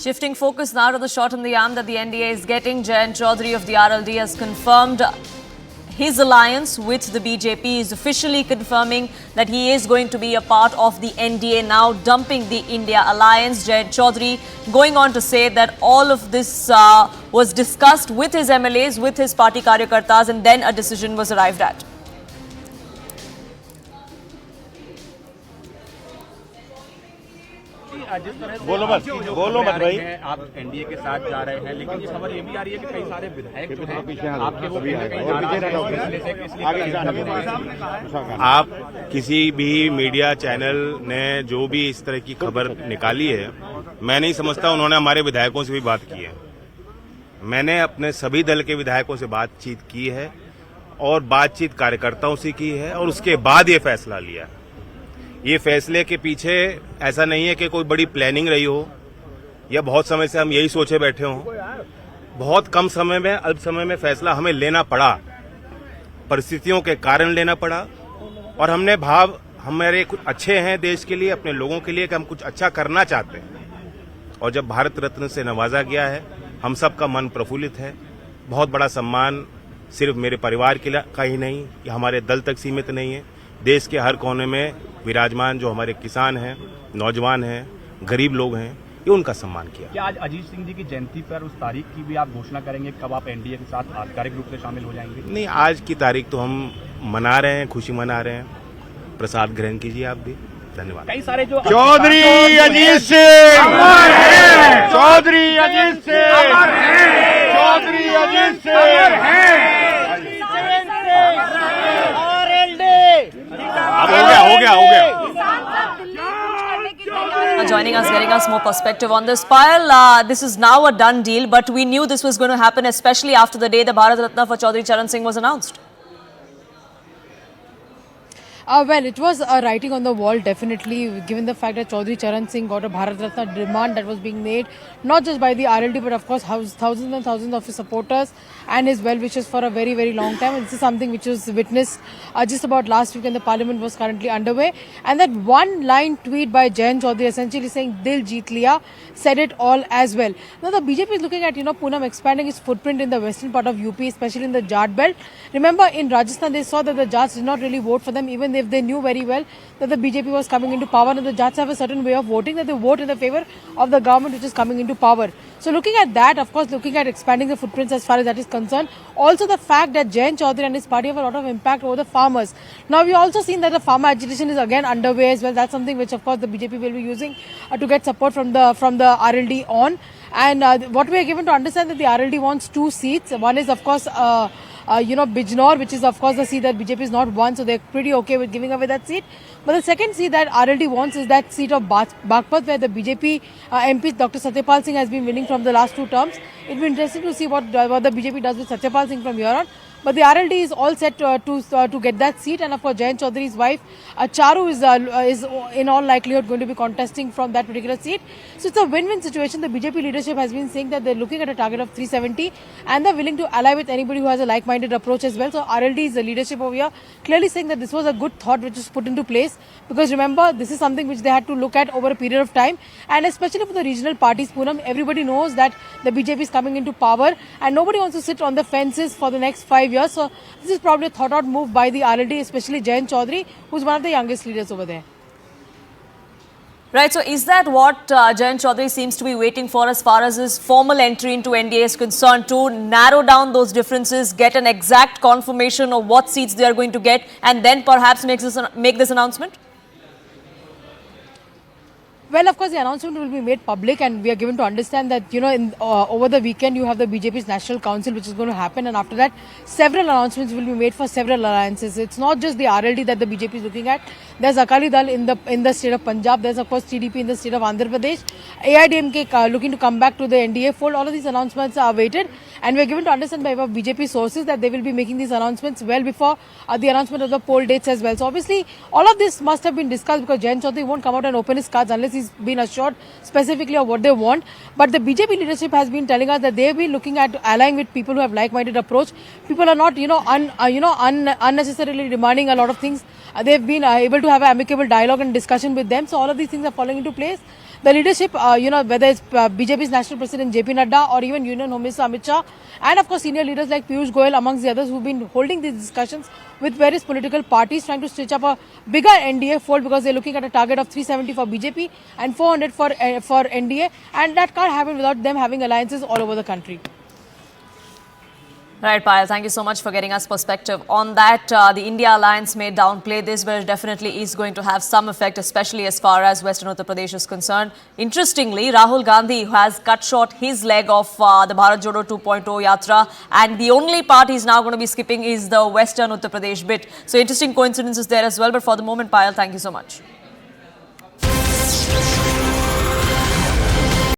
Shifting focus now to the shot in the arm that the NDA is getting. Jayant Chaudhary of the RLD has confirmed his alliance with the BJP, is officially confirming that he is going to be a part of the NDA now, dumping the India alliance. Jayant Chaudhary going on to say that all of this was discussed with his MLAs, with his party karyakartas, and then a decision was arrived at. बोलो मत भाई। आप NDA के साथ जा रहे हैं, लेकिन ये खबर ये भी आ रही है कि कई सारे विधायक जो हैं आपके वो कहीं आप किसी भी मीडिया चैनल ने जो भी इस तरह की खबर निकाली है, मैं नहीं समझता उन्होंने हमारे विधायकों से भी बात की है। मैंने अपने सभी दल के विधायकों से बातचीत की है और बातचीत कार्यकर्ताओं से की है और उसके बाद ये फैसला लिया। ये फैसले के पीछे ऐसा नहीं है कि कोई बड़ी प्लानिंग रही हो या बहुत समय से हम यही सोचे बैठे हों। बहुत कम समय में, अल्प समय में फैसला हमें लेना पड़ा, परिस्थितियों के कारण लेना पड़ा और हमने भाव हमारे कुछ अच्छे हैं देश के लिए, अपने लोगों के लिए कि हम कुछ अच्छा करना चाहते हैं। और जब भारत रत्न से नवाजा गया है, हम सबका मन प्रफुल्लित है। बहुत बड़ा सम्मान सिर्फ मेरे परिवार के लिए का ही नहीं, या हमारे दल तक सीमित नहीं है। देश के हर कोने में विराजमान जो हमारे किसान हैं, नौजवान हैं, गरीब लोग हैं, ये उनका सम्मान किया। क्या आज अजीत सिंह जी की जयंती पर उस तारीख की भी आप घोषणा करेंगे, कब आप एनडीए के साथ आधिकारिक रूप से शामिल हो जाएंगे? नहीं, आज की तारीख तो हम मना रहे हैं, खुशी मना रहे हैं। प्रसाद ग्रहण कीजिए आप भी। धन्यवाद। कई सारे जो चौधरी अजीत सिंह, चौधरी अजीत सिंह, चौधरी अजीत सिंह। हो गया। Joining us, getting us more perspective on this. Payal, this is now a done deal, but we knew this was going to happen, especially after the day the Bharat Ratna for Chaudhary Charan Singh was announced. Well, it was a writing on the wall, definitely, given the fact that Chaudhary Charan Singh got a Bharat Ratna demand that was being made, not just by the RLD, but of course thousands and thousands of his supporters and his well-wishers for a very, very long time. And this is something which was witnessed just about last week when the parliament was currently underway. And that one-line tweet by Jayant Chaudhary essentially saying, Dil jeet liya, said it all as well. Now, the BJP is looking at, Poonam expanding its footprint in the western part of UP, especially in the Jat belt. Remember, in Rajasthan, they saw that the Jats did not really vote for them, even if they knew very well that the BJP was coming into power, and the Jats have a certain way of voting that they vote in the favor of the government which is coming into power. So looking at that, of course, looking at expanding the footprints as far as that is concerned, also the fact that Jayant Chaudhary and his party have a lot of impact over the farmers. Now we also seen that the farmer agitation is again underway as well. That's something which of course the BJP will be using to get support from the RLD on. And what we are given to understand that the RLD wants 2 seats. One is of course Bijnor, which is of course the seat that BJP is not won, so they're pretty okay with giving away that seat. But the second seat that RLD wants is that seat of Baghpat, where the BJP MP Dr. Satyapal Singh has been winning from the last 2 terms. It'll be interesting to see what the BJP does with Satyapal Singh from here on. But the RLD is all set to get that seat, and of course Jayant Chaudhary's wife Charu is in all likelihood going to be contesting from that particular seat. So it's a win-win situation. The BJP leadership has been saying that they're looking at a target of 370 and they're willing to ally with anybody who has a like-minded approach as well. So RLD's leadership over here clearly saying that this was a good thought which was put into place, because remember, this is something which they had to look at over a period of time, and especially for the regional parties, Poonam, everybody knows that the BJP is coming into power and nobody wants to sit on the fences for the next 5 years. So this is probably a thought-out move by the RLD, especially Jayant Chaudhary, who's one of the youngest leaders over there. Right, so is that what Jayant Chaudhary seems to be waiting for as far as his formal entry into NDA is concerned, to narrow down those differences, get an exact confirmation of what seats they are going to get, and then perhaps make this announcement? Well, of course, the announcement will be made public, and we are given to understand that, over the weekend you have the BJP's National Council which is going to happen, and after that several announcements will be made for several alliances. It's not just the RLD that the BJP is looking at. There's Akali Dal in the state of Punjab. There's of course TDP in the state of Andhra Pradesh. AIDMK looking to come back to the NDA fold. All of these announcements are awaited, and we are given to understand by BJP sources that they will be making these announcements well before the announcement of the poll dates as well. So obviously all of this must have been discussed, because Jayant Chaudhary won't come out and open his cards unless he's been assured specifically of what they want. But the BJP leadership has been telling us that they've been looking at allying with people who have like-minded approach. People are not unnecessarily demanding a lot of things. They've been able to have an amicable dialogue and discussion with them. So all of these things are falling into place. The leadership, whether it's BJP's National President JP Nadda or even Union Home Minister Amit Shah, and of course senior leaders like Piyush Goyal amongst the others who've been holding these discussions with various political parties trying to stitch up a bigger NDA fold, because they're looking at a target of 370 for BJP and 400 for NDA, and that can't happen without them having alliances all over the country. Right, Payal, thank you so much for getting us perspective on that. The India alliance may downplay this, but it definitely is going to have some effect, especially as far as Western Uttar Pradesh is concerned. Interestingly, Rahul Gandhi has cut short his leg of the Bharat Jodo 2.0 Yatra, and the only part he's now going to be skipping is the Western Uttar Pradesh bit. So interesting coincidences there as well. But for the moment, Payal, thank you so much.